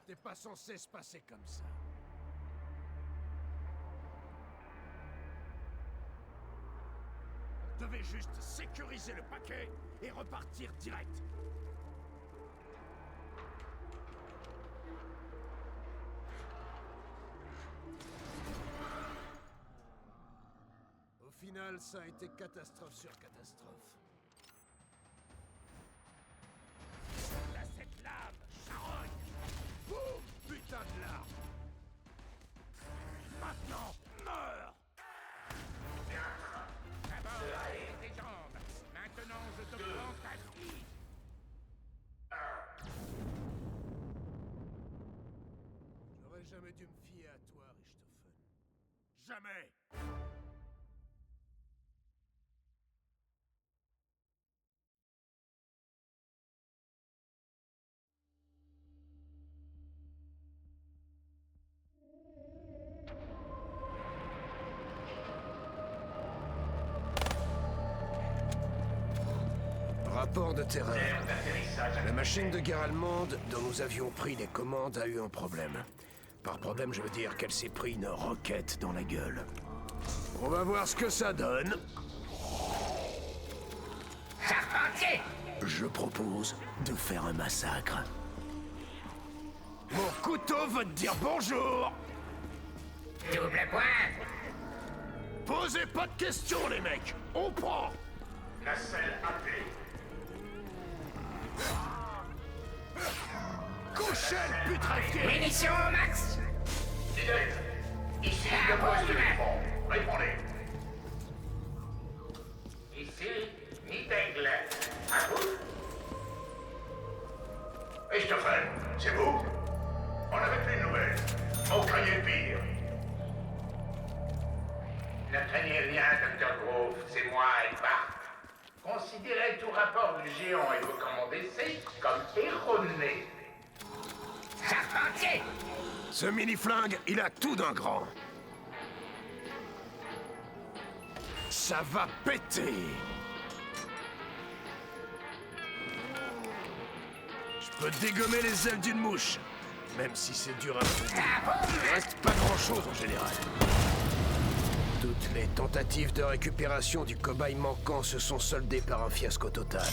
C'était pas censé se passer comme ça. On devait juste sécuriser le paquet et repartir direct. Au final, ça a été catastrophe sur catastrophe. Là, cette lame, charogne! Boum! Putain de larme! Maintenant, meurs! D'abord, tes jambes. Maintenant, je te prends ta vie. J'aurais jamais dû me fier à toi, Richthofen. Jamais! Rapport de terrain. La machine de guerre allemande dont nous avions pris les commandes a eu un problème. Par problème, je veux dire qu'elle s'est pris une roquette dans la gueule. On va voir ce que ça donne. Charpentier! Je propose de faire un massacre. Mon couteau veut te dire bonjour. Double pointe! Posez pas de questions, les mecs. On prend. Nacelle appelée. Couchez le putréfié. Munitions au max! Fidèle, ici Ah, le poste de bon, l'éléphant. Répondez. Ici, Nidaigle. À vous? Richthofen, c'est vous? On avait plus de nouvelles. On craignait le pire. Ne craignez rien, Dr. Grove, c'est moi et Bart. Considérez tout rapport du géant et vos commandes d'essai comme erroné. Charpentier! Ce mini-flingue, il a tout d'un grand. Ça va péter. Je peux dégommer les ailes d'une mouche, même si c'est dur à faire. Il reste pas grand-chose en général. Toutes les tentatives de récupération du cobaye manquant se sont soldées par un fiasco total.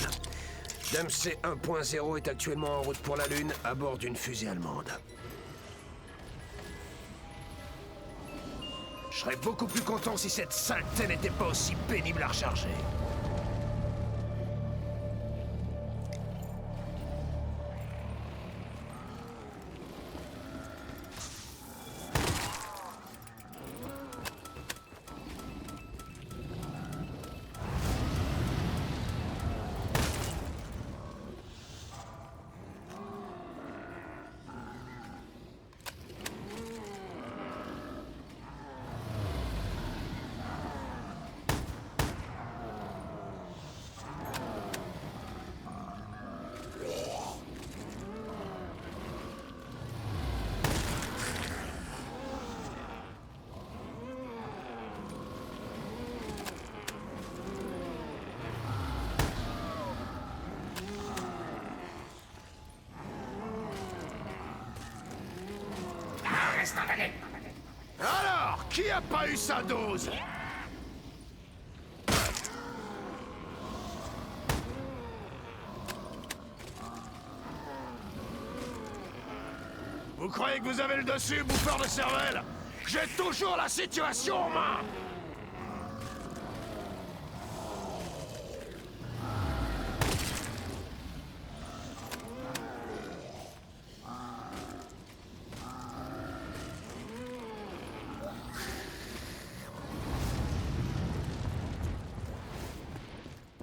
Dempsey 1.0 est actuellement en route pour la Lune à bord d'une fusée allemande. Je serais beaucoup plus content si cette saleté n'était pas aussi pénible à recharger. Instantané. Alors, qui a pas eu sa dose? Vous croyez que vous avez le dessus, bouffeur de cervelle? J'ai toujours la situation en main!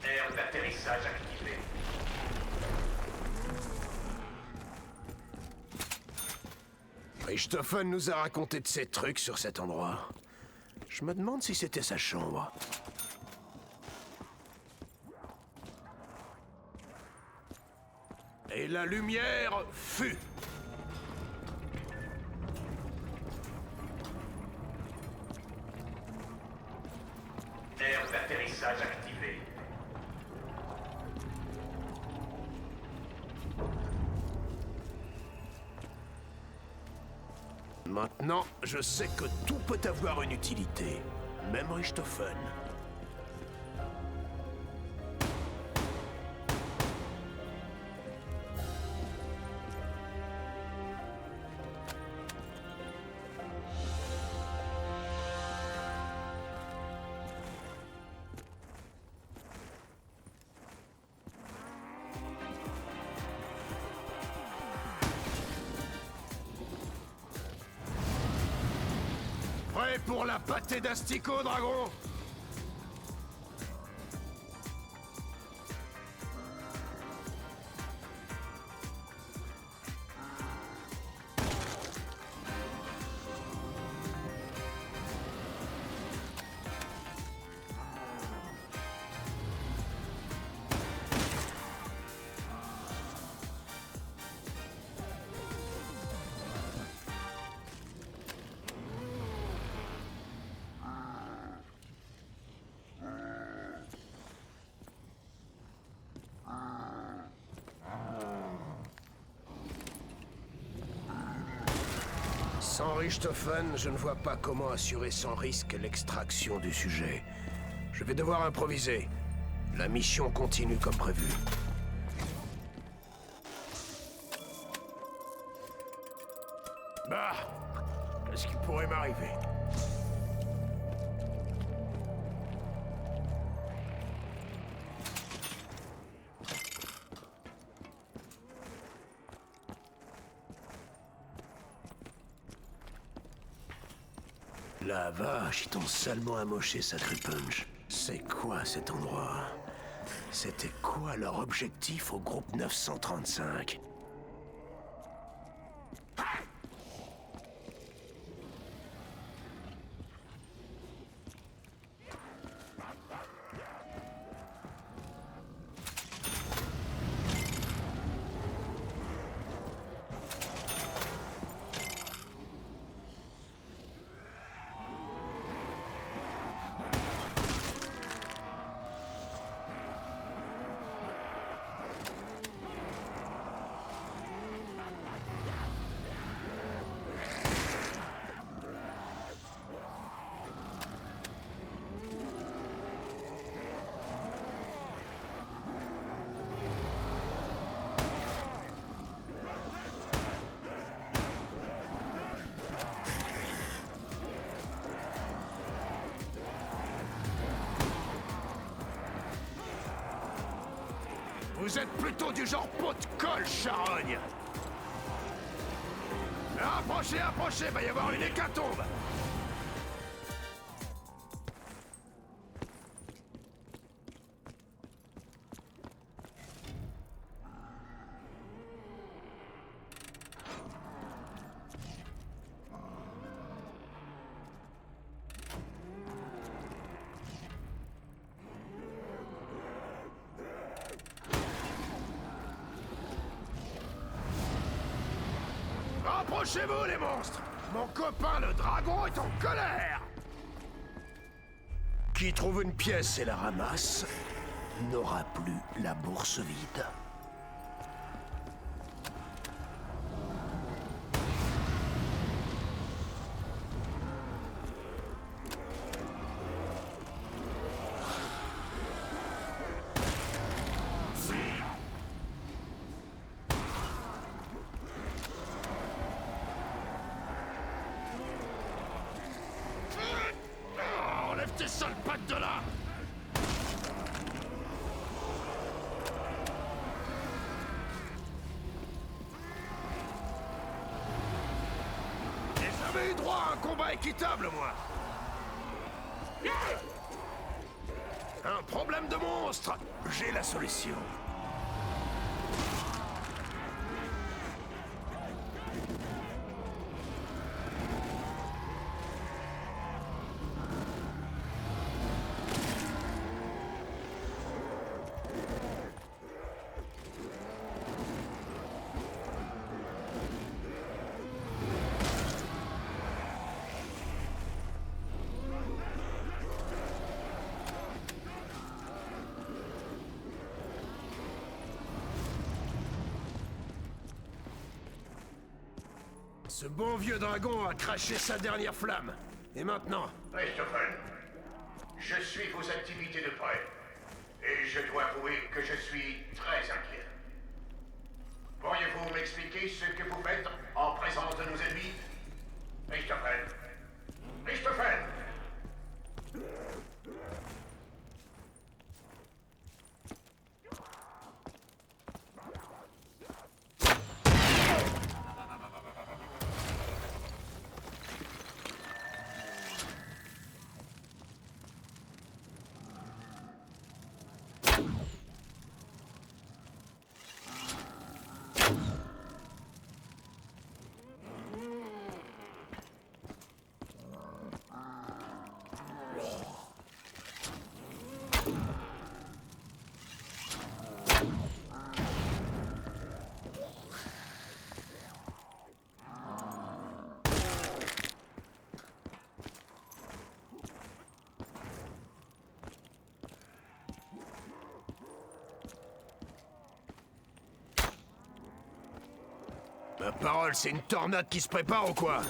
Aire d'atterrissage activée. Richthofen nous a raconté de ces trucs sur cet endroit. Je me demande si c'était sa chambre. Et la lumière fut. Aire d'atterrissage activée. Maintenant, je sais que tout peut avoir une utilité, même Richthofen. Prêt pour la pâtée d'asticot, dragon? Sans Richthofen, je ne vois pas comment assurer sans risque l'extraction du sujet. Je vais devoir improviser. La mission continue comme prévu. Bah, qu'est-ce qui pourrait m'arriver? La vache, ils t'ont salement amoché, sacré Punch. C'est quoi cet endroit? C'était quoi leur objectif au groupe 935? Vous êtes plutôt du genre pot de colle, charogne! Approchez, approchez, va y avoir une hécatombe! Approchez-vous, les monstres! Mon copain le dragon est en colère! Qui trouve une pièce et la ramasse n'aura plus la bourse vide. Enlève tes sales pattes de là! J'ai jamais eu droit à un combat équitable, moi! Un problème de monstre! J'ai la solution. Ce bon vieux dragon a craché sa dernière flamme. Et maintenant? Richthofen, je suis vos activités de près. Et je dois avouer que je suis très inquiet. Pourriez-vous m'expliquer ce que vous faites en présence de nos ennemis? Richthofen! Richthofen! Ma parole, c'est une tornade qui se prépare ou quoi?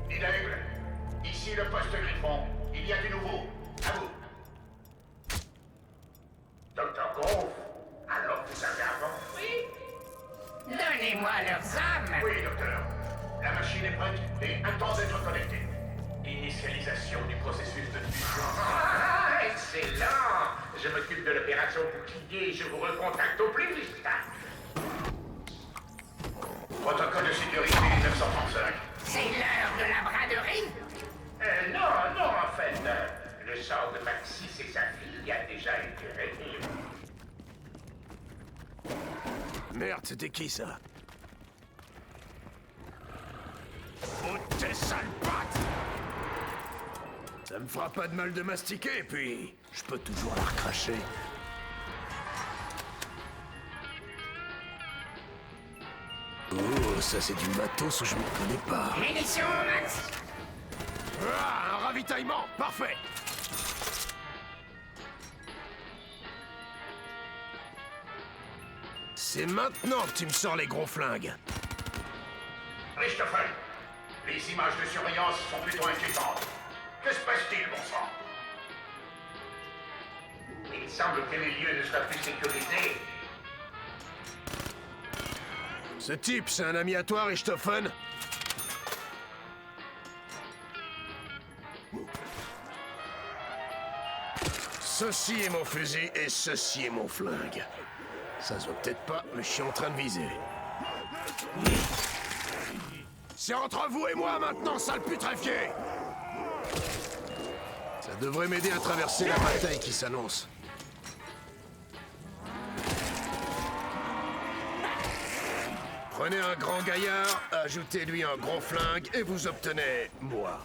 Idaigle, ici le poste Griffon. Il y a du nouveau. À vous. Docteur Grove, alors vous avez un vent? Oui. Donnez-moi leurs âmes. Oui, docteur. La machine est prête et attend d'être connectée. Initialisation du processus de fusion. Ah, excellent! Je m'occupe de l'opération bouclier et je vous recontacte au plus vite. Protocole de sécurité 935. C'est l'heure de la braderie. Non, en fait, le sort de Maxis et sa fille a déjà été réglé. Merde, c'était qui ça? Oh, tes sales pattes! Ça me fera pas de mal de mastiquer, puis je peux toujours la recracher. Oh, ça c'est du matos où je m'y connais pas. Munitions, Max. Ah, un ravitaillement! Parfait! C'est maintenant que tu me sors les gros flingues. Richthofen, les images de surveillance sont plutôt inquiétantes. Que se passe-t-il, bon sang? Il semble que les lieux ne soient plus sécurisés. Ce type, c'est un ami à toi, Richthofen? Ceci est mon fusil et ceci est mon flingue. Ça se voit peut-être pas, mais je suis en train de viser. C'est entre vous et moi maintenant, sale putréfié! Ça devrait m'aider à traverser la bataille qui s'annonce. Prenez un grand gaillard, ajoutez-lui un gros flingue et vous obtenez moi.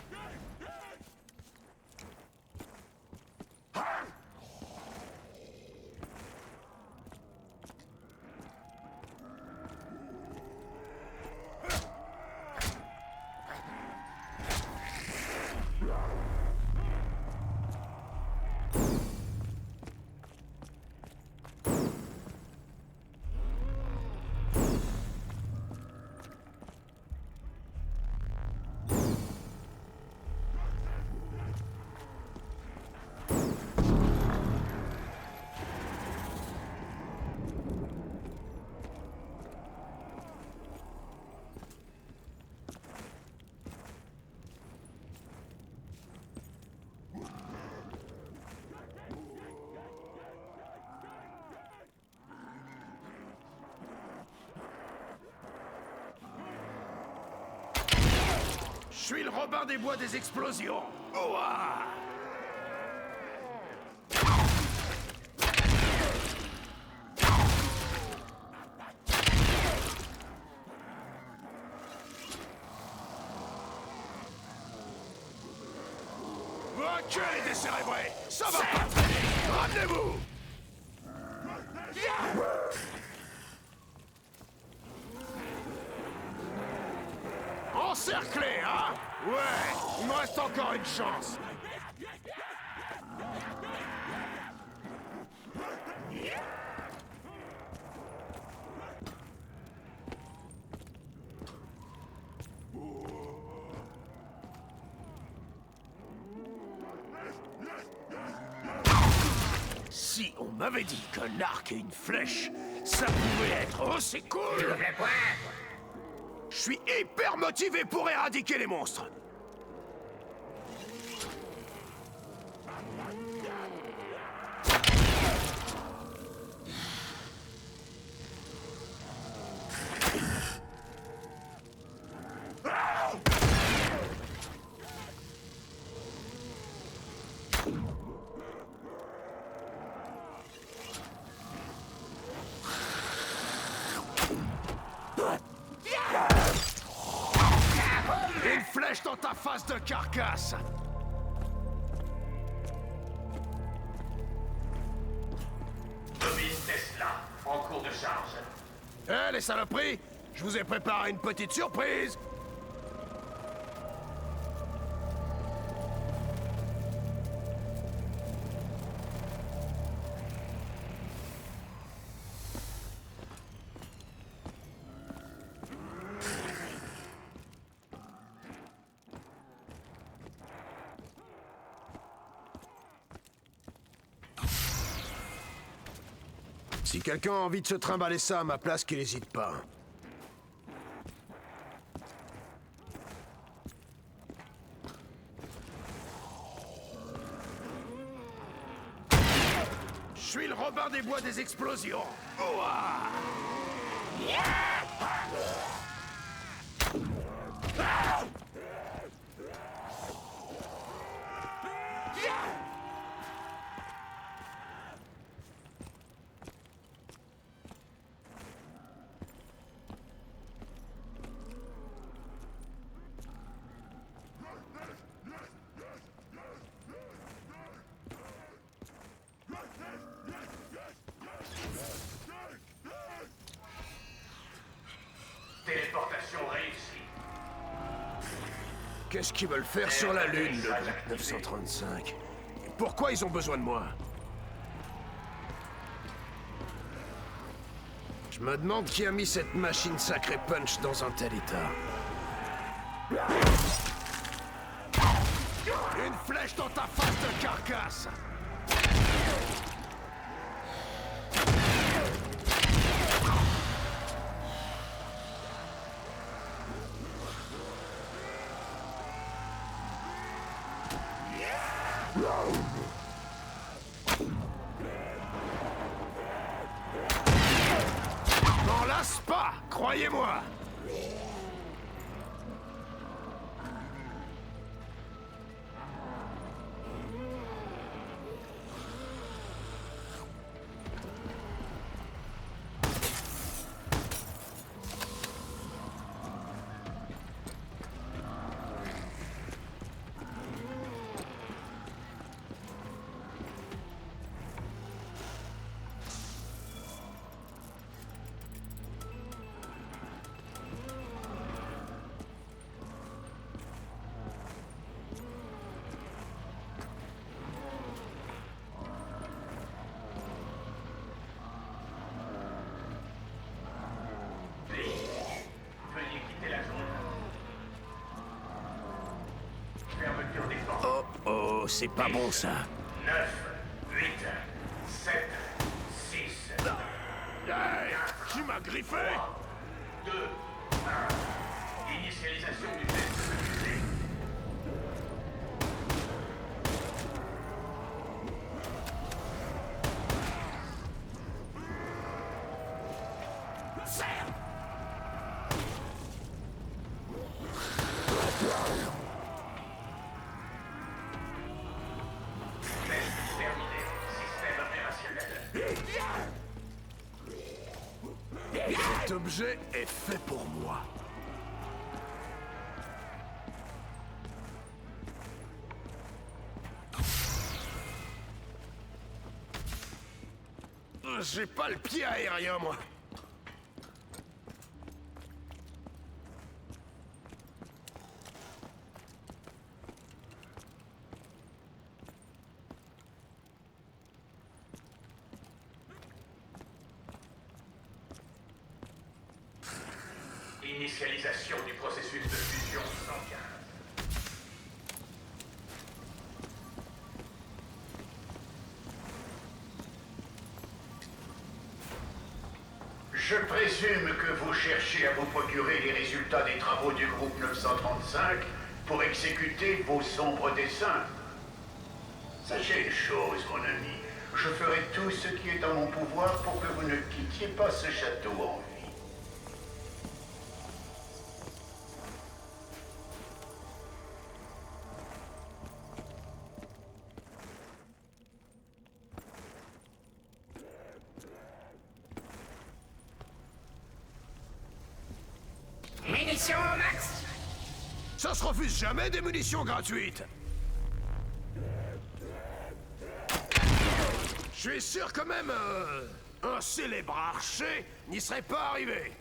Je suis le Robin des Bois des explosions. Ouah! tuer les décérébrés! Ça va pas traîner! Ramenez-vous! Encerclé, hein? Ouais, il me reste encore une chance. Si on m'avait dit qu'un arc et une flèche, ça pouvait être aussi cool! Double point. Je suis hyper motivé pour éradiquer les monstres! Une flèche dans ta face de carcasse! Bobby Tesla, en cours de charge. Eh, les saloperies! Je vous ai préparé une petite surprise! Si quelqu'un a envie de se trimballer ça à ma place, qu'il n'hésite pas. Je suis le Robin des Bois des explosions. Ouah! Téléportation réussie. Qu'est-ce qu'ils veulent faire sur la Lune, le groupe 935? Pourquoi ils ont besoin de moi? Je me demande qui a mis cette machine sacrée punch dans un tel état. Une flèche dans ta face de carcasse! N'en lasse pas, croyez-moi! Veuillez quitter la zone. Fermeture des portes. Oh, oh, c'est pas bon ça. 9, 8, 7, 6, Hey, tu m'as griffé! 2, 1. Initialisation du test de fusée. Test terminé. Système opérationnel. Cet objet est fait pour moi. J'ai pas le pied aérien, moi. Initialisation du processus de fusion 115. Je présume que vous cherchez à vous procurer les résultats des travaux du groupe 935 pour exécuter vos sombres desseins. Sachez une chose, mon ami. Je ferai tout ce qui est en mon pouvoir pour que vous ne quittiez pas ce château en vie. Munitions au max. Ça se refuse jamais des munitions gratuites. Je suis sûr que même un célèbre archer n'y serait pas arrivé.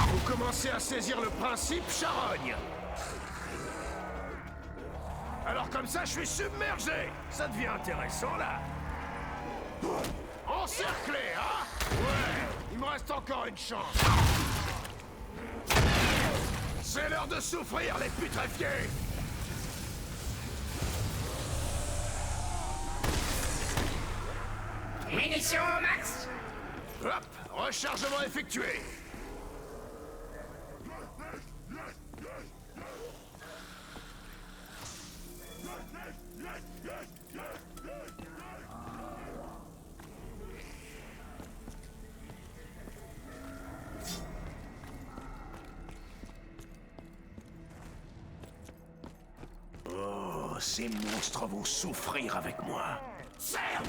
Vous commencez à saisir le principe, charogne. Alors comme ça, je suis submergé. Ça devient intéressant, là. Encerclé, hein? Ouais, il me reste encore une chance. C'est l'heure de souffrir, les putréfiés. Munitions au max. Hop, rechargement effectué. Oh, ces monstres vont souffrir avec moi. Serre!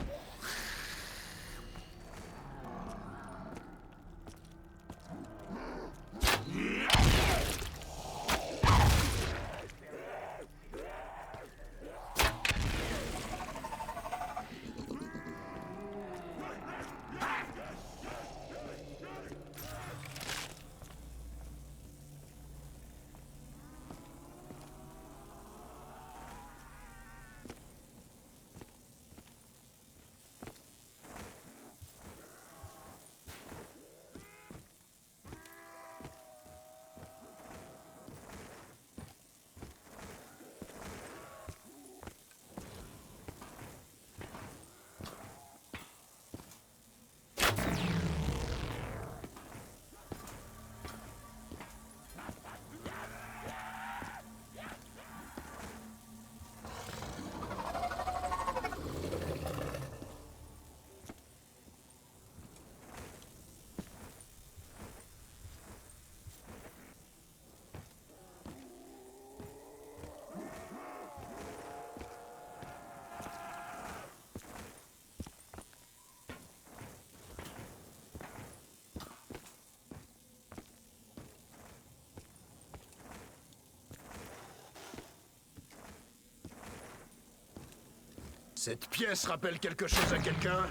Cette pièce rappelle quelque chose à quelqu'un?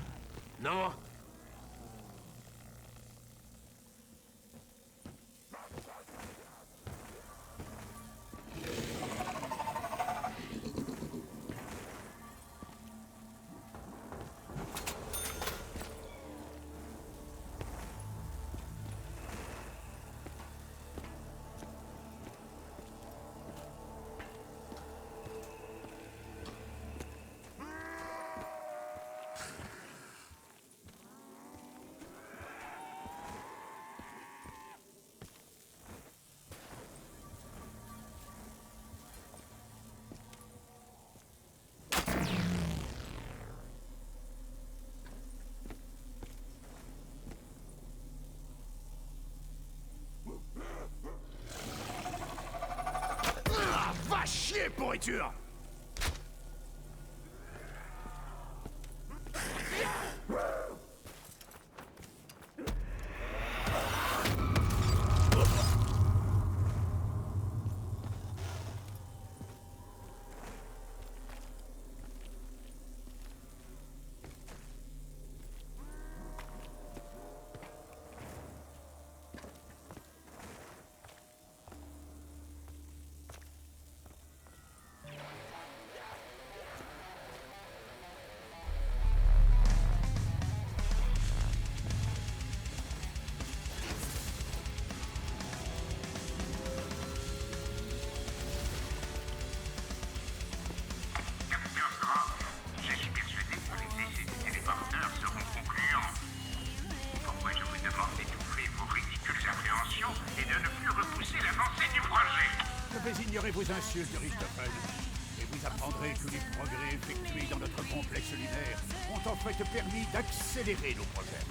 Non? pourriture! Ignorez vos insultes, Richthofen, et vous apprendrez que les progrès effectués dans notre complexe lunaire ont en fait permis d'accélérer nos projets.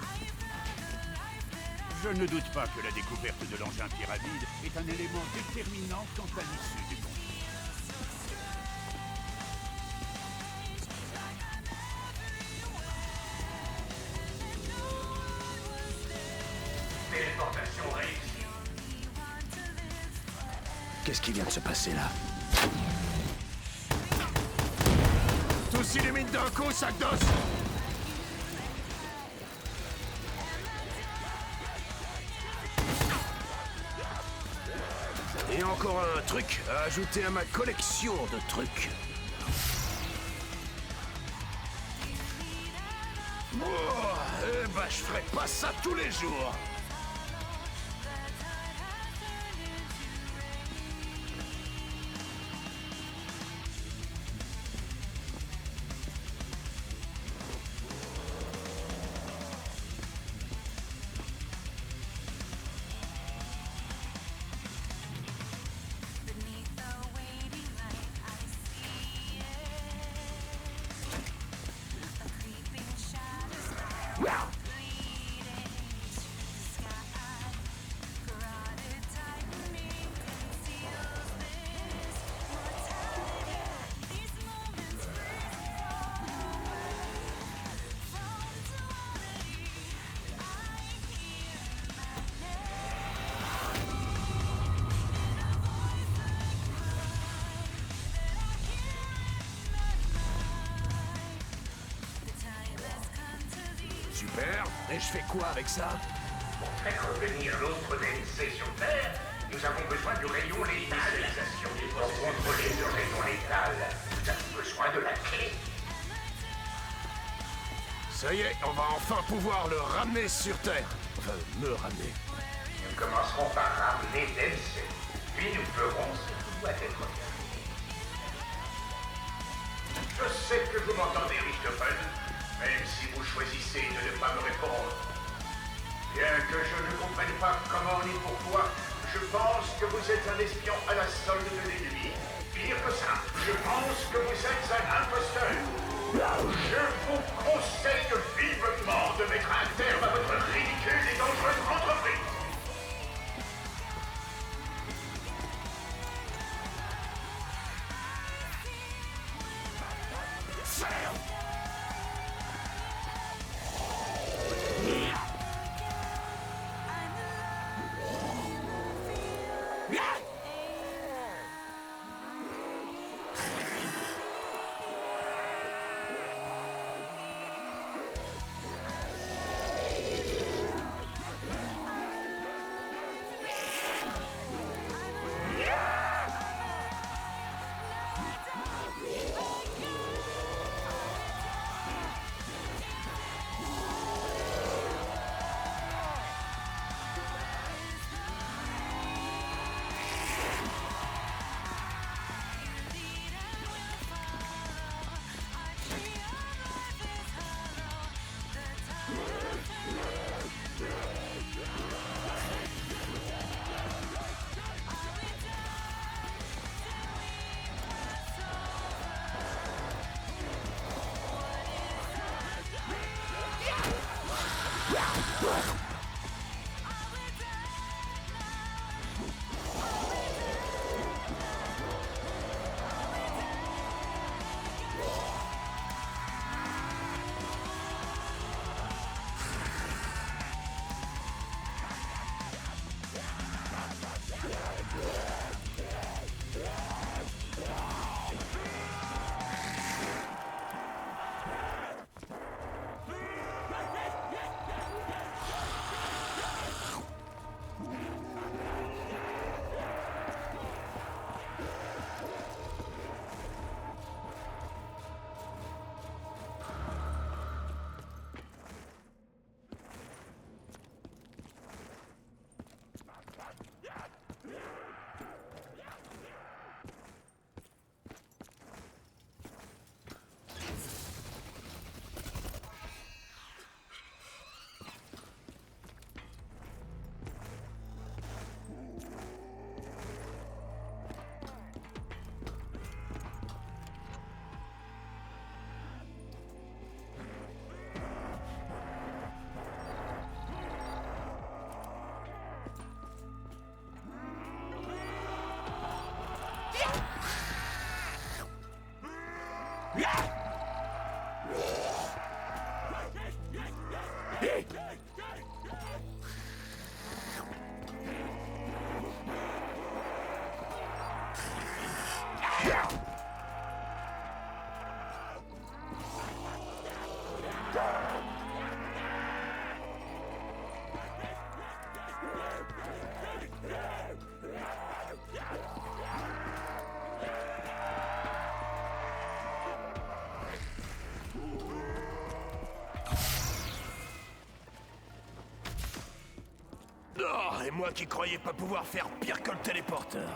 Je ne doute pas que la découverte de l'engin pyramide est un élément déterminant quant à l'issue du conflit. Téléportation réussie. Qu'est-ce qui vient de se passer là? Tous illuminent d'un coup, sac d'os! Et encore un truc à ajouter à ma collection de trucs. Oh, eh ben, je ferai pas ça tous les jours. Super. Et je fais quoi avec ça? Pour faire revenir l'autre DLC sur Terre, nous avons besoin du rayon létal. Pour contrôler le rayon létal, nous avons besoin de la clé. Ça y est, on va enfin pouvoir le ramener sur Terre. Enfin, me ramener. Nous commencerons par ramener DLC, puis nous ferons ce qui doit être fait. Je sais que vous m'entendez, Richthofen, même si vous choisissez de ne pas me répondre. Bien que je ne comprenne pas comment ni pourquoi, je pense que vous êtes un espion à la solde de l'ennemi. Pire que ça, je pense que vous êtes un imposteur. Je vous conseille vivement de mettre un terme à votre ridicule et dangereuse entreprise. Oh, et moi qui croyais pas pouvoir faire pire que le téléporteur.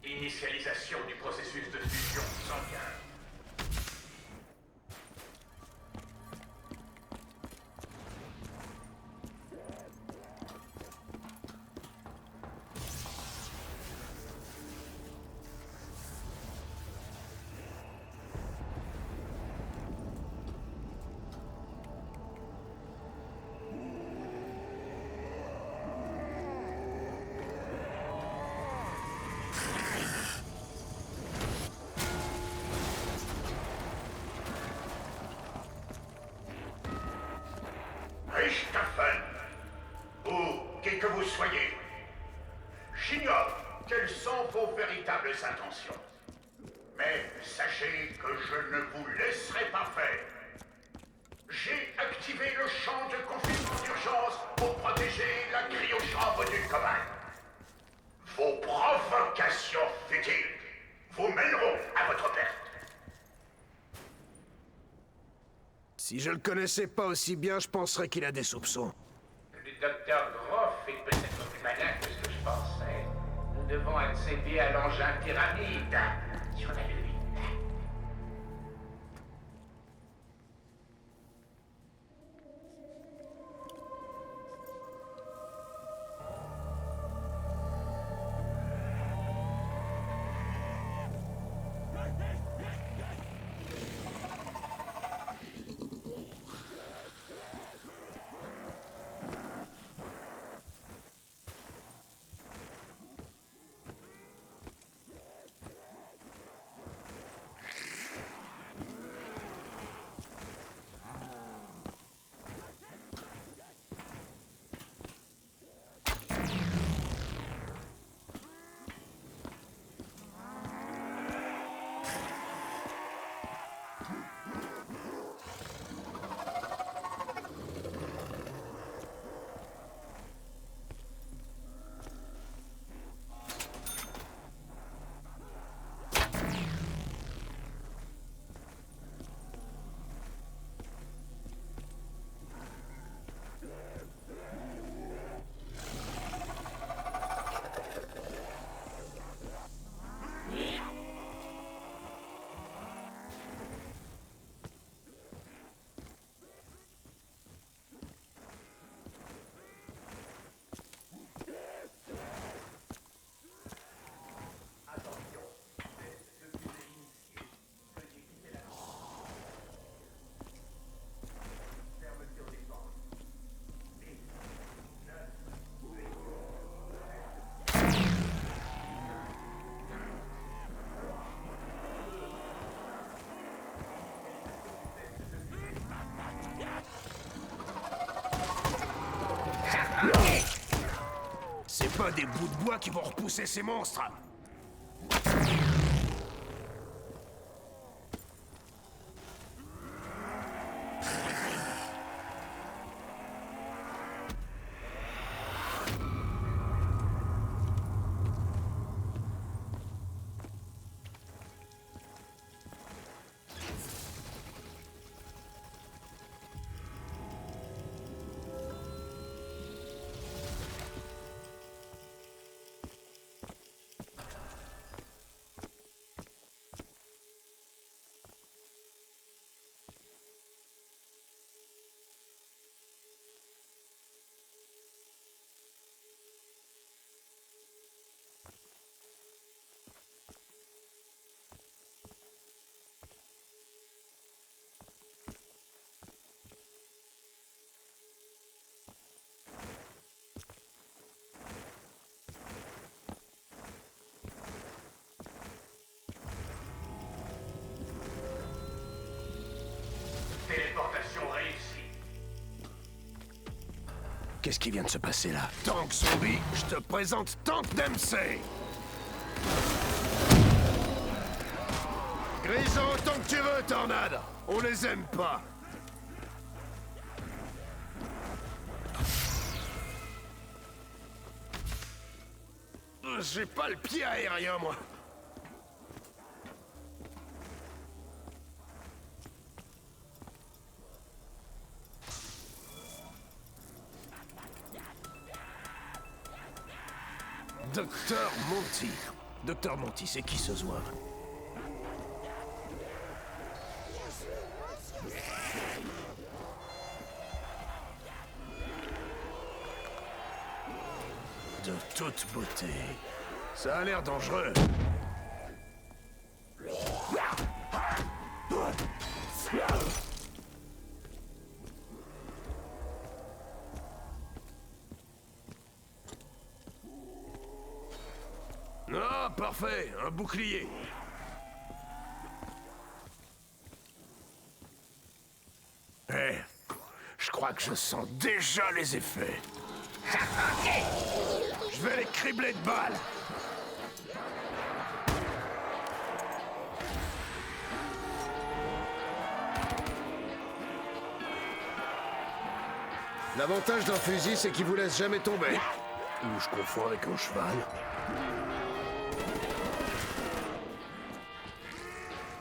Initialisation du processus de fusion sanguin. Richthofen, ou qui que vous soyez, j'ignore quelles sont vos véritables intentions. Mais sachez que je ne vous laisserai pas faire. J'ai activé le champ de confinement d'urgence pour protéger la cryochambre du cobaye. Vos provocations futiles vous mèneront à votre perte. Si je le connaissais pas aussi bien, je penserais qu'il a des soupçons. Le docteur Groff est peut-être plus malin que ce que je pensais. Nous devons accéder à l'engin pyramide sur la Lune. C'est pas des bouts de bois qui vont repousser ces monstres. Qu'est-ce qui vient de se passer là? Tank zombie, je te présente Tank Dempsey. Grison autant que tu veux, Tornade. On les aime pas. J'ai pas le pied aérien, moi. Docteur Monty. Docteur Monty, c'est qui ce zouave? De toute beauté. Ça a l'air dangereux. Ah, parfait, un bouclier. Eh, je crois que je sens déjà les effets. Je vais les cribler de balles. L'avantage d'un fusil, c'est qu'il vous laisse jamais tomber. Ou je confonds avec un cheval.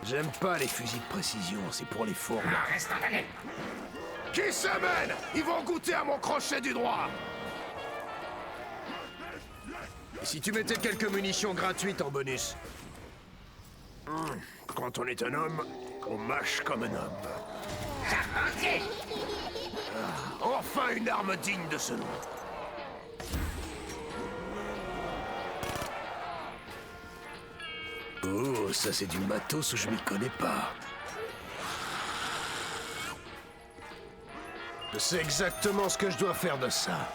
J'aime pas les fusils de précision, c'est pour les fourmes. Reste en allée. Qui s'amène? Ils vont goûter à mon crochet du droit. Et si tu mettais quelques munitions gratuites en bonus? Quand on est un homme, on mâche comme un homme. Charpentier. Enfin une arme digne de ce nom. Oh, ça c'est du matos où je m'y connais pas. Je sais exactement ce que je dois faire de ça.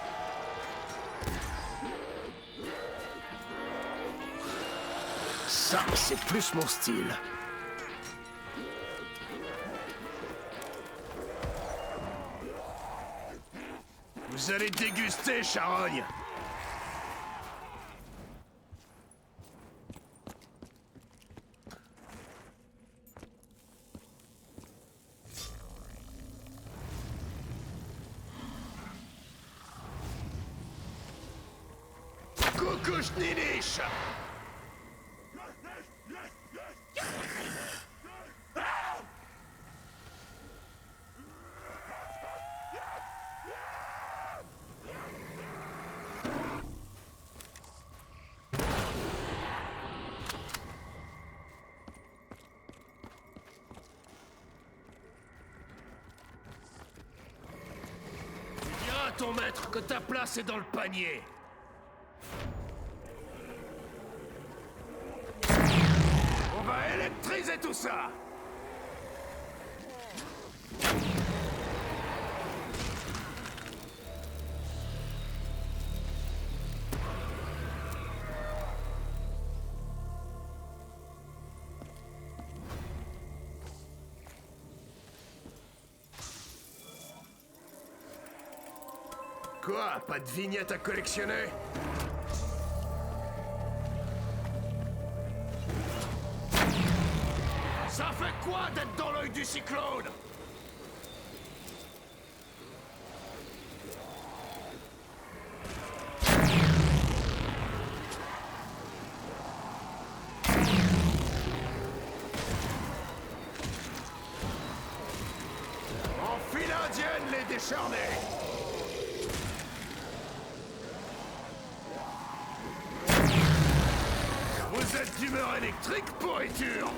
Ça, c'est plus mon style. Vous allez déguster, charogne. Coucou, Schninisch. Dis à ton maître que ta place est dans le panier. On va électriser tout ça. Quoi? Pas de vignettes à collectionner? Ça fait quoi d'être dans l'œil du cyclone? En file indienne, les décharnés! Vous êtes d'humeur électrique, pourriture!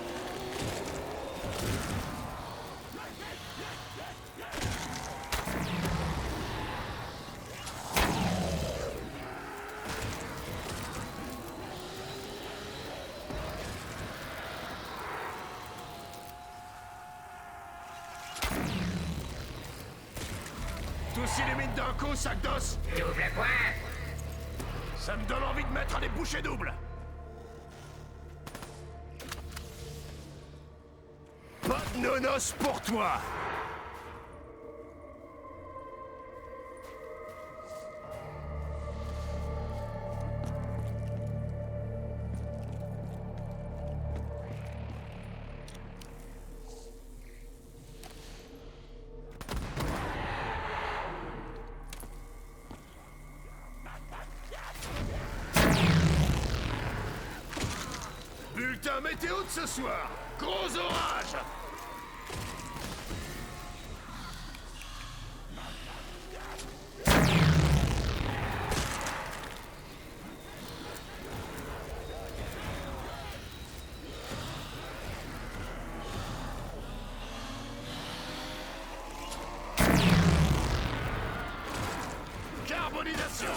Tous illumine d'un coup, sac d'os! Double point. Ça me donne envie de mettre des bouchées doubles! Pas de nonos pour toi! Bulletin météo de ce soir. Gros orage. Carbonisation.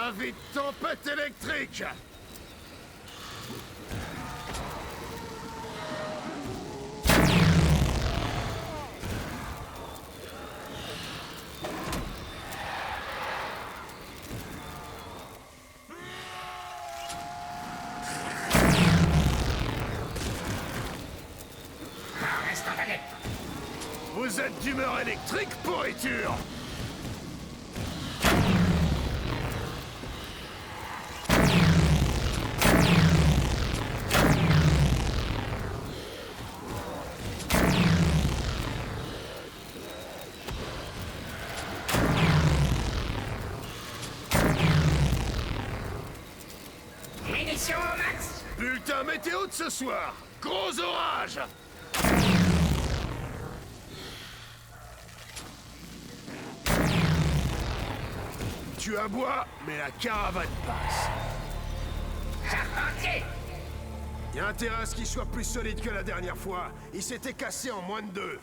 Avis de tempête électrique. Reste en manette. Vous êtes d'humeur électrique, pourriture. Munitions au max. Bulletin météo de ce soir. Gros orage. Tu aboies, mais la caravane passe. Charpentier. Y a intérêt à ce qu'il soit plus solide que la dernière fois. Il s'était cassé en moins de 2.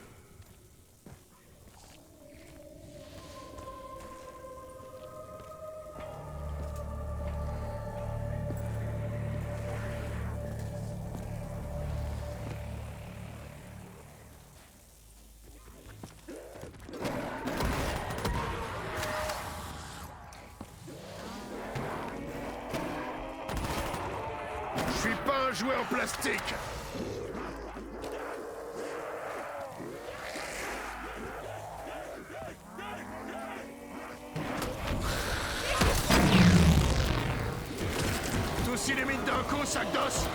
Je suis pas un jouet en plastique. Tous les mines d'un coup, sac d'os.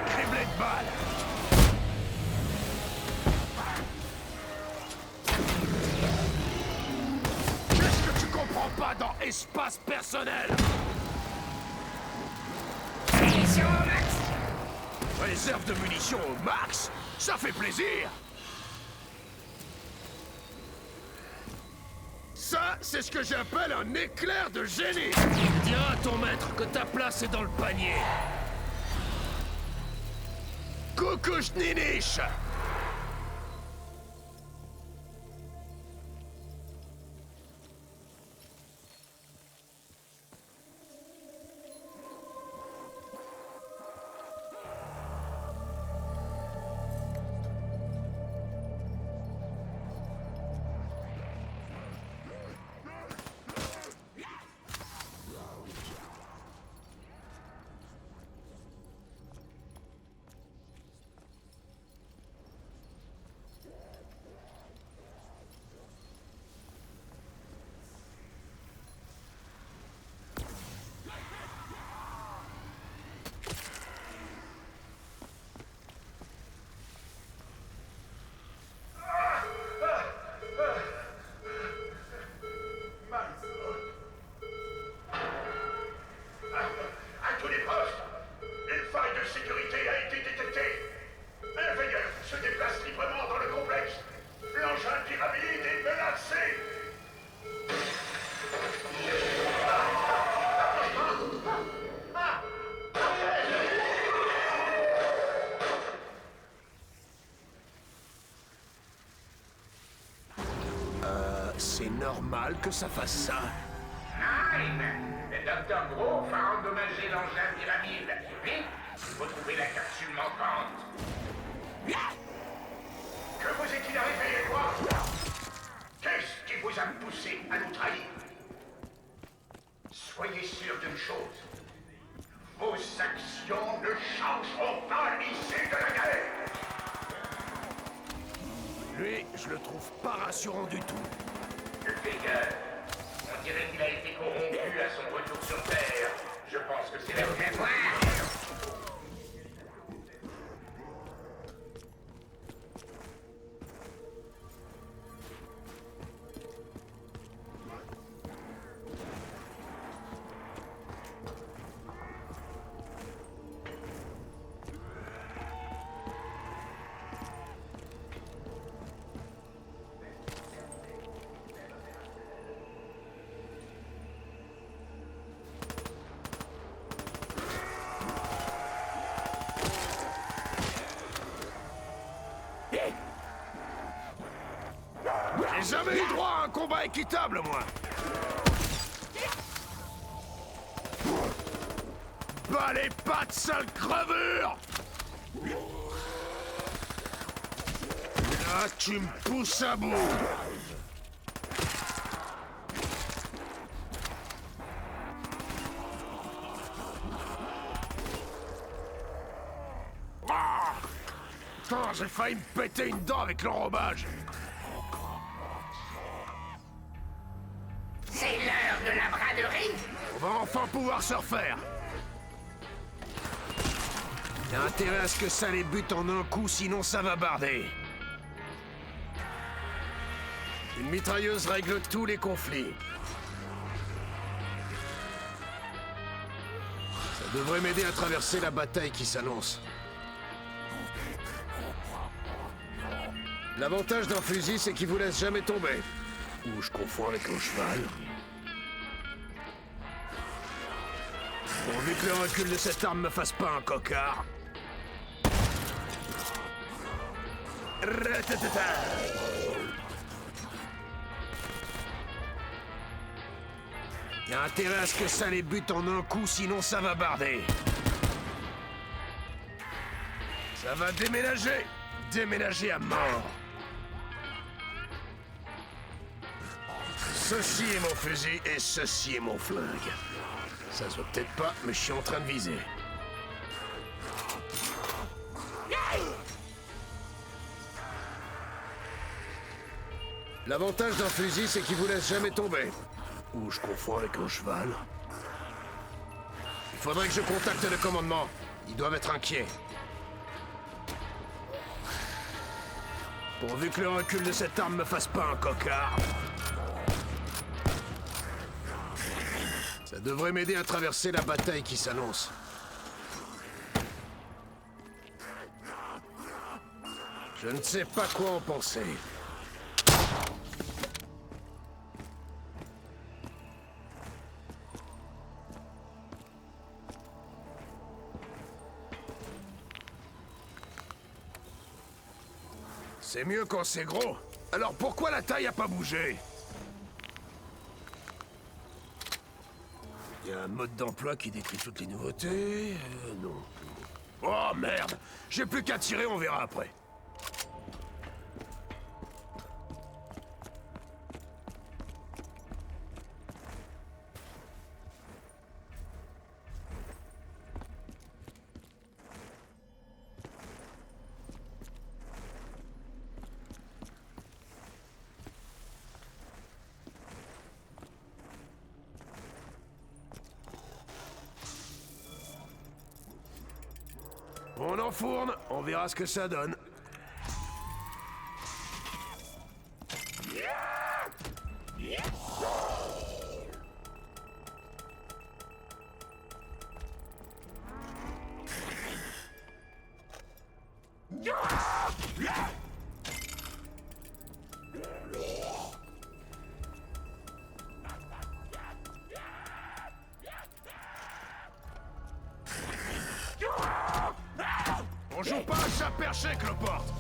Criblé de balles. Qu'est-ce que tu comprends pas dans espace personnel? Munitions au max. Réserve de munitions au max? Ça fait plaisir. Ça, c'est ce que j'appelle un éclair de génie. Diras à ton maître que ta place est dans le panier. Kukushninish. À tous les postes, une faille de sécurité a été détectée. Un veilleur se déplace librement dans le complexe. L'engin pyramide est menacé. C'est normal que ça fasse ça. Nine! Le Dr. Grove a endommagé l'engin pyramide. Vite! Il faut trouver la capsule manquante. Que Soyez sûr d'une chose. Vos actions ne changeront pas l'issue de la guerre. Lui, je le trouve pas rassurant du tout. Le Vega, on dirait qu'il a été corrompu à son retour sur Terre. Je pense que c'est la Fais voir. J'ai jamais eu droit à un combat équitable, moi. Bas les pattes, sale crevure! Là, tu me pousses à bout. Ah! Putain, j'ai failli me péter une dent avec l'enrobage. C'est l'heure de la braderie. On va enfin pouvoir se refaire. Y'a intérêt à ce que ça les bute en un coup, sinon ça va barder. Une mitrailleuse règle tous les conflits. Ça devrait m'aider à traverser la bataille qui s'annonce. L'avantage d'un fusil, c'est qu'il vous laisse jamais tomber. Ou je confonds avec un cheval. Pourvu que le recul de cette arme me fasse pas un cocard. Ratatata. Y a intérêt à ce que ça les bute en un coup, sinon ça va barder. Ça va déménager. Déménager à mort. Ceci est mon fusil et ceci est mon flingue. Ça se voit peut-être pas, mais je suis en train de viser. L'avantage d'un fusil, c'est qu'il vous laisse jamais tomber. Ou je confonds avec un cheval. Il faudrait que je contacte le commandement. Ils doivent être inquiets. Pourvu que le recul de cette arme me fasse pas un cocard. Ça devrait m'aider à traverser la bataille qui s'annonce. Je ne sais pas quoi en penser. C'est mieux quand c'est gros. Alors pourquoi la taille a pas bougé? Il y a un mode d'emploi qui décrit toutes les nouveautés. Non. Oh merde! J'ai plus qu'à tirer, on verra après. On enfourne, on verra ce que ça donne. On joue pas à chat perché, cloporte!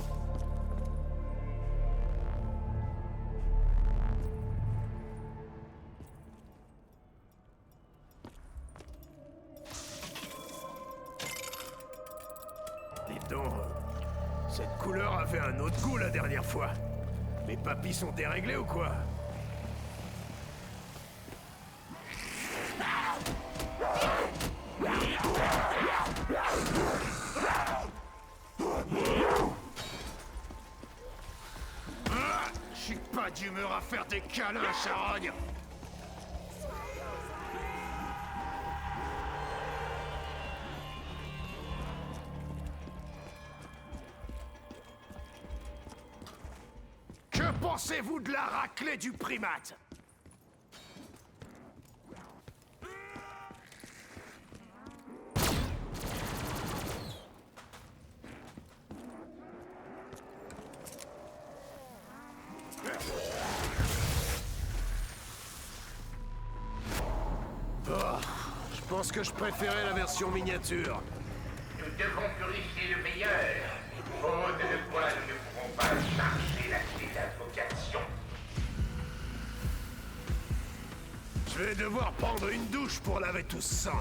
Dites donc, cette couleur avait un autre goût la dernière fois. Mes papilles sont déréglées ou quoi? Pas d'humeur à faire des câlins, charogne. Que pensez-vous de la raclée du primate? Je pense que je préférais la version miniature. Nous devons purifier le meilleur. Faute de quoi, nous ne pourrons pas charger la clé d'invocation. Je vais devoir prendre une douche pour laver tout ce sang.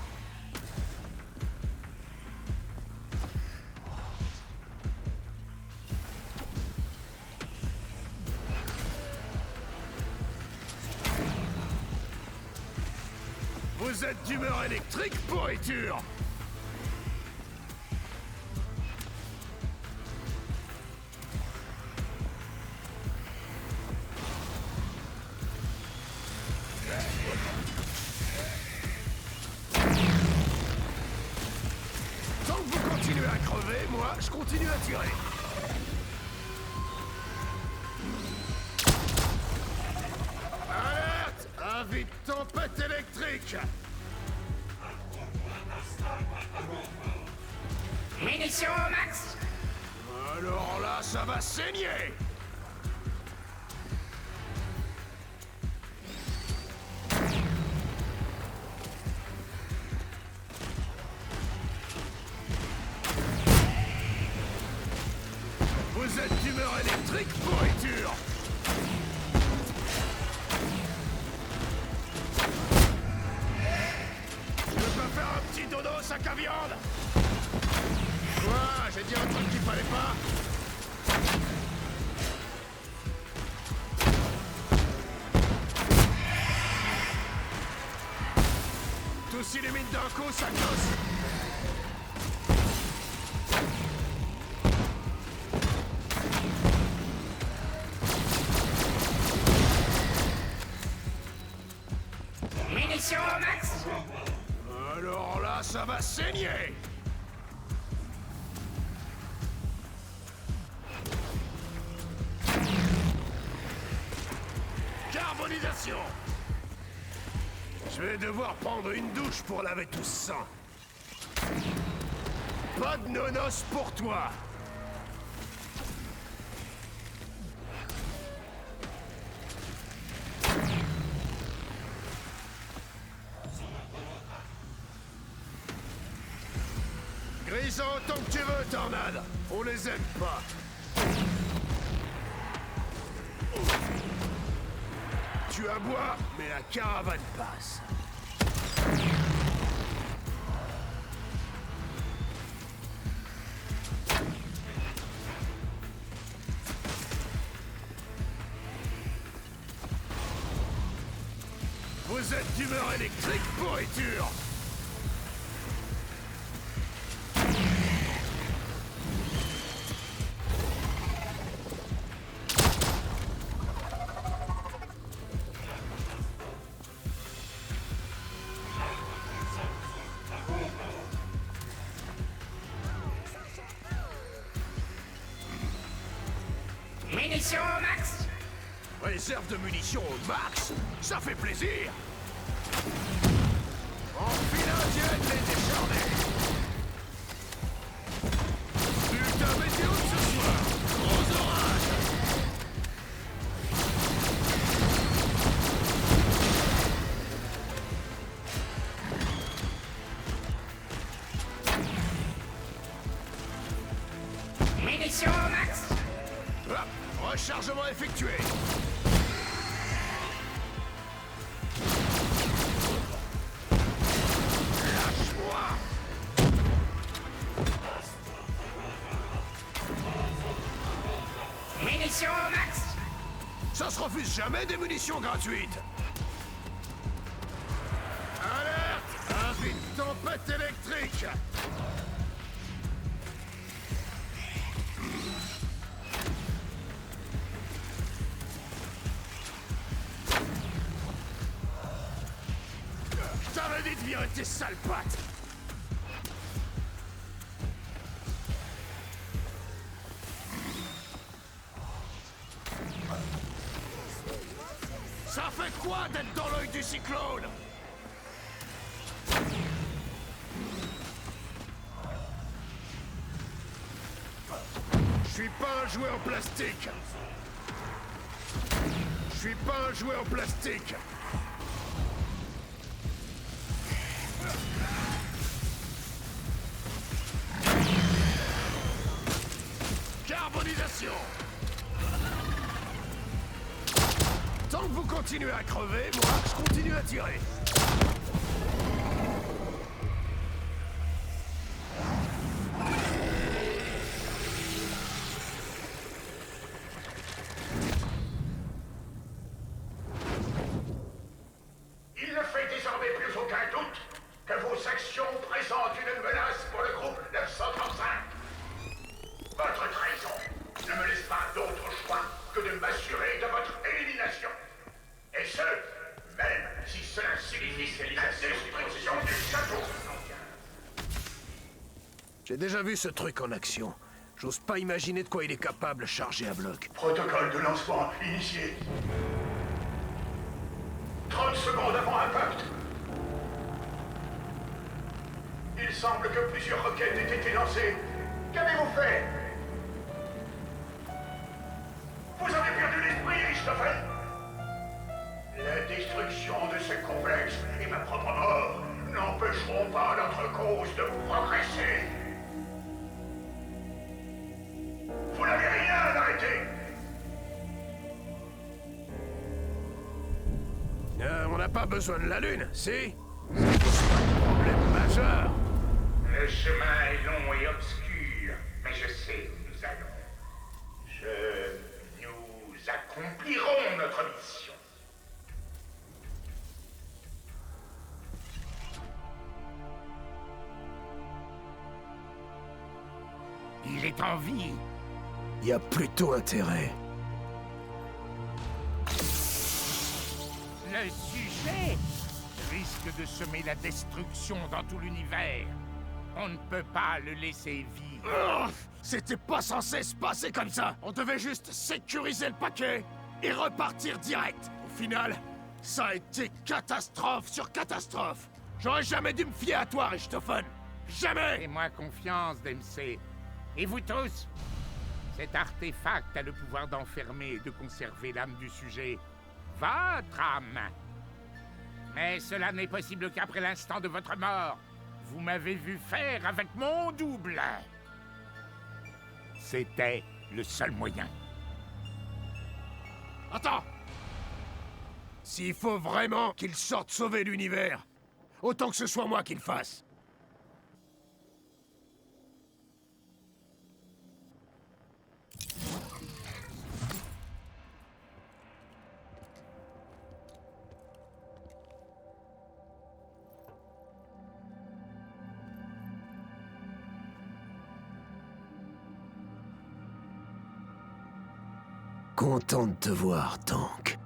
Vous êtes d'humeur électrique, pourriture! Tant que vous continuez à crever, moi, je continue à tirer. Alerte! Avis de tempête électrique! Munitions au max. Alors là, ça va saigner! Vous êtes d'humeur électrique, pourriture! Je peux faire un petit dodo au sac à viande? Quoi? J'ai dit un truc qu'il fallait pas? Tout s'illumine d'un coup, ça gosse! Munitions au max. Alors là, ça va saigner! Carbonisation! Je vais devoir prendre une douche pour laver tout ce sang. Pas de nonos pour toi! Grisons autant que tu veux, Tornade! On les aime pas! Tu aboies, mais la caravane passe. Vous êtes d'humeur électrique, pourriture! Munitions au max. Réserve de munitions au max, ça fait plaisir! Enfile indienne, les décharnés! Putain, météo de ce soir! Gros orage! Munitions au max. Hop, rechargement effectué! Munitions au max. Ça se refuse jamais des munitions gratuites! Alerte! Avis de tempête électrique! virer tes sales pattes. Ça fait quoi d'être dans l'œil du cyclone? Je suis pas un jouet en plastique. Je suis pas un jouet en plastique. Carbonisation. Tant que vous continuez à crever, moi, je continue à tirer. Il ne fait désormais plus aucun doute que vos actions présentent une menace pour le groupe 935. Votre trahison ne me laisse pas d'autre choix que de m'assurer de votre élimination. Et ce, même si cela signifie la destruction du château. J'ai déjà vu ce truc en action. J'ose pas imaginer de quoi il est capable chargé à bloc. Protocole de lancement initié. 30 secondes avant impact. Il semble que plusieurs roquettes aient été lancées. Qu'avez-vous fait? Vous avez perdu l'esprit, Christopher. La destruction de ce complexe et ma propre mort n'empêcheront pas notre cause de progresser. Vous n'avez rien à arrêter. On n'a pas besoin de la Lune, si? C'est un problème majeur. Le chemin est long et obscur, mais je sais où nous allons. Nous accomplirons notre mission. Il est en vie. Il y a plutôt intérêt. Le sujet risque de semer la destruction dans tout l'univers. On ne peut pas le laisser vivre. Oh, c'était pas censé se passer comme ça. On devait juste sécuriser le paquet et repartir direct. Au final, ça a été catastrophe sur catastrophe. J'aurais jamais dû me fier à toi, Richthofen. Jamais. Fais-moi confiance, Dempsey. Et vous tous? Cet artefact a le pouvoir d'enfermer et de conserver l'âme du sujet. Votre âme. Mais cela n'est possible qu'après l'instant de votre mort. Vous m'avez vu faire avec mon double. C'était le seul moyen. Attends. S'il faut vraiment qu'il sorte sauver l'univers, autant que ce soit moi qui le fasse. Content de te voir, Tank.